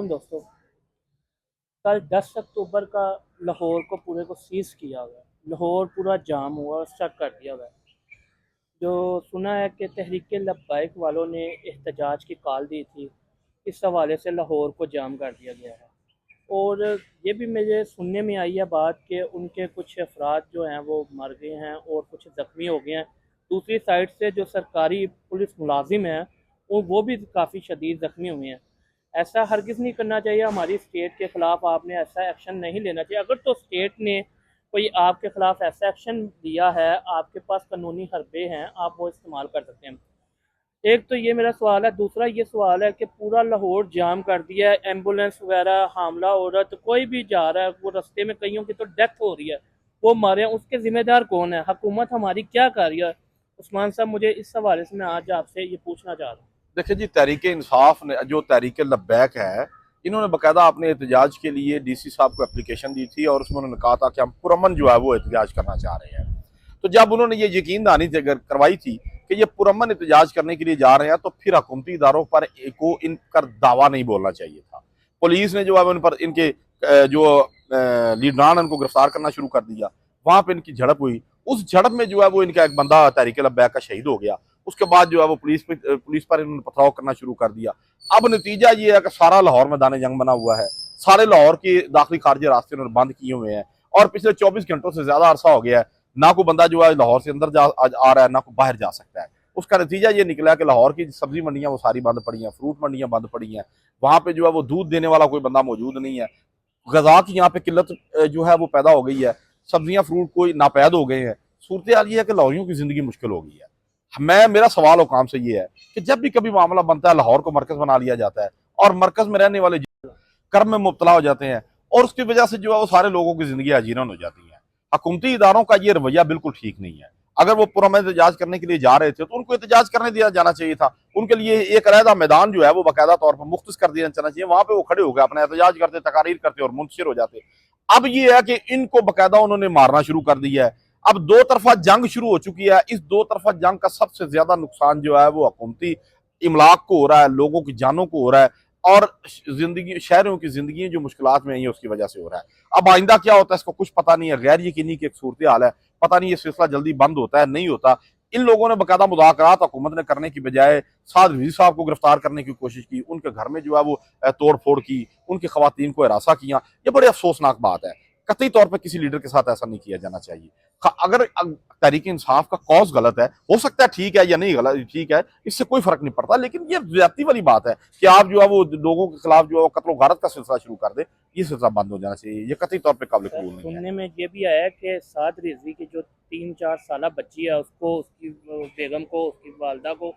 दोस्तों, कल 10 अक्टूबर का लाहौर को पूरे को सीज़ किया हुआ है। लाहौर पूरा जाम हुआ और स्टक कर दिया हुआ है। जो सुना है कि तहरीक लब्बाइक वालों ने एहतजाज की कॉल दी थी, इस हवाले से लाहौर को जाम कर दिया गया है। और ये भी मुझे सुनने में आई है बात कि उनके कुछ अफराद जो हैं वो मर गए हैं और कुछ ज़ख्मी हो गए हैं। दूसरी साइड से जो सरकारी पुलिस मुलाजिम हैं वो भी काफ़ी शदीद ज़ख्मी हुए हैं। ऐसा हरगिज़ नहीं करना चाहिए। हमारी स्टेट के ख़िलाफ़ आपने ऐसा एक्शन नहीं लेना चाहिए। अगर तो स्टेट ने कोई आपके ख़िलाफ़ ऐसा एक्शन लिया है, आपके पास कानूनी हरबे हैं, आप वो इस्तेमाल कर सकते हैं। एक तो ये मेरा सवाल है। दूसरा ये सवाल है कि पूरा लाहौर जाम कर दिया है, एम्बुलेंस वगैरह, हामला औरत कोई भी जा रहा है, वो रास्ते में कईयों की तो डेथ हो रही है, वो मारे हैं, उसके ज़िम्मेदार कौन है? हुकूमत हमारी क्या कर रही है? उस्मान साहब, मुझे इस हवाले से मैं आज आपसे ये पूछना चाह रहा हूँ। देखिए जी, तहरीक इंसाफ ने जो तहरीक लब्बैक है, इन्होंने बाकायदा अपने एहतजाज के लिए डीसी साहब को एप्लीकेशन दी थी और उसमें उन्होंने कहा था कि हम पुरअमन जो है वो एहतजाज करना चाह रहे हैं। तो जब उन्होंने ये यकीन दहानी करवाई थी कि ये पुरअमन एहतजाज करने के लिए जा रहे हैं, तो फिर हुकूमती इदारों पर को इन पर दावा नहीं बोलना चाहिए था। पुलिस ने जो है उन पर इनके जो लीडरान उनको गिरफ्तार करना शुरू कर दिया। वहां पर इनकी झड़प हुई। उस झड़प में जो है वो इनका एक बंदा तहरीक लब्बैक का शहीद हो गया। उसके बाद जो है वो पुलिस पर इन्होंने पथराव करना शुरू कर दिया। अब नतीजा ये है कि सारा लाहौर मैदान जंग बना हुआ है। सारे लाहौर के दाखिली खारजी रास्ते उन्होंने बंद किए हुए हैं और पिछले 24 घंटों से ज्यादा अरसा हो गया है, ना कोई बंदा जो है लाहौर से अंदर आ रहा है, ना कोई बाहर जा सकता है। उसका नतीजा ये निकला कि लाहौर की सब्जी मंडियां वो सारी बंद पड़ी हैं, फ्रूट मंडियां बंद पड़ी हैं। वहां पे जो है वो दूध देने वाला कोई बंदा मौजूद नहीं है। गजा की यहाँ पे किल्लत जो है वो पैदा हो गई है। सब्जियां फ्रूट कोई नापैद हो गए हैं। सूरत हाल ये है कि लाहौरियों की जिंदगी मुश्किल हो गई है। मेरा सवाल हुकाम से ये है कि जब भी कभी मामला बनता है, लाहौर को मरकज बना लिया जाता है और मरकज में रहने वाले कर्म में मुब्तला हो जाते हैं और उसकी वजह से जो है वो सारे लोगों की जिंदगी अजीरन हो जाती है। हुकूमती इदारों का ये रवैया बिल्कुल ठीक नहीं है। अगर वो पुरअमन एहतजाज करने के लिए जा रहे थे तो उनको एहतजाज करने दिया जाना चाहिए था। उनके लिए एक अलहदा मैदान जो है वो बाकायदा तौर पर मुख्तस कर दिया जाना चाहिए। वहां पे वो खड़े होकर अपना एहतजाज करते, तकारीर करते और मुंतशिर हो जाते। अब ये है कि इनको बाकायदा उन्होंने मारना शुरू कर दिया है। अब दो तरफा जंग शुरू हो चुकी है। इस दो तरफा जंग का सबसे ज्यादा नुकसान जो है वो हुकूमती इमलाक को हो रहा है, लोगों की जानों को हो रहा है और जिंदगी शहरों की जिंदगी जो मुश्किलात में आई है उसकी वजह से हो रहा है। अब आइंदा क्या होता है इसको कुछ पता नहीं है। गैर यकीनी की एक सूरत हाल है। पता नहीं ये सिलसिला जल्दी बंद होता है, नहीं होता। इन लोगों ने बाकायदा मुज़ाकरात हुकूमत ने करने की बजाय साद रिजवी साहब को गिरफ्तार करने की कोशिश की, उनके घर में जो है वो तोड़ फोड़ की, उनकी खवातीन को हिरासा किया। ये बड़ी अफसोसनाक बात है। कतई तौर पर किसी लीडर के साथ ऐसा नहीं किया जाना चाहिए। अगर तहरीक इंसाफ का कॉज गलत है, हो सकता है ठीक है या नहीं गलत ठीक है, इससे कोई फर्क नहीं पड़ता, लेकिन ये ज्यादती वाली बात है कि आप जो है वो लोगों के खिलाफ जो है कत्ल गारत का सिलसिला शुरू कर दे। ये सिलसिला बंद हो जाना चाहिए। ये कतई तौर पर काबिल कबूल नहीं है। सुनने में ये भी आया कि साद रिजवी की जो 3-4 साल बच्ची है, उसको, उसकी बेगम को, उसकी वालदा को,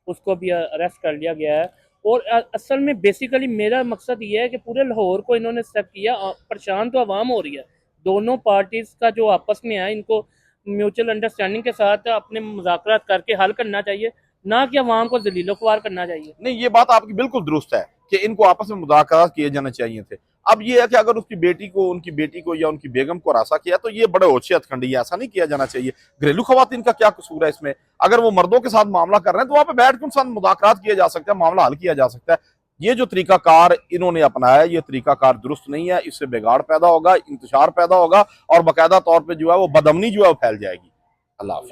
उसको भी अरेस्ट कर लिया गया है। और असल में बेसिकली मेरा मकसद ये है कि पूरे लाहौर को इन्होंने स्टेप किया। परेशान तो आवाम हो रही है। दोनों पार्टीज का जो आपस में है, इनको म्यूचुअल अंडरस्टैंडिंग के साथ अपने मुज़ाकरात करके हल करना चाहिए, ना कि अवाम को जलीलो ख्वार करना चाहिए। नहीं, ये बात आपकी बिल्कुल दुरुस्त है कि इनको आपस में मुज़ाकरात किए जाने चाहिए थे। अब ये है कि अगर उसकी बेटी को, उनकी बेटी को या उनकी बेगम को हरासा किया तो ये बड़े ओछे हथखंडी है, ऐसा नहीं किया जाना चाहिए। घरेलू खवातीन का क्या कसूर है इसमें? अगर वो मर्दों के साथ मामला कर रहे हैं तो वहां पे बैठ के उनके साथ मुज़ाकरात किया जा सकता है, मामला हल किया जा सकता है। ये जो तरीकाकार इन्होंने अपनाया है, ये तरीकाकार दुरुस्त नहीं है। इससे बिगाड़ पैदा होगा, इंतशार पैदा होगा और बाकायदा तौर पर जो है वो बदअमनी जो है वो फैल जाएगी। अल्लाह हाफिज।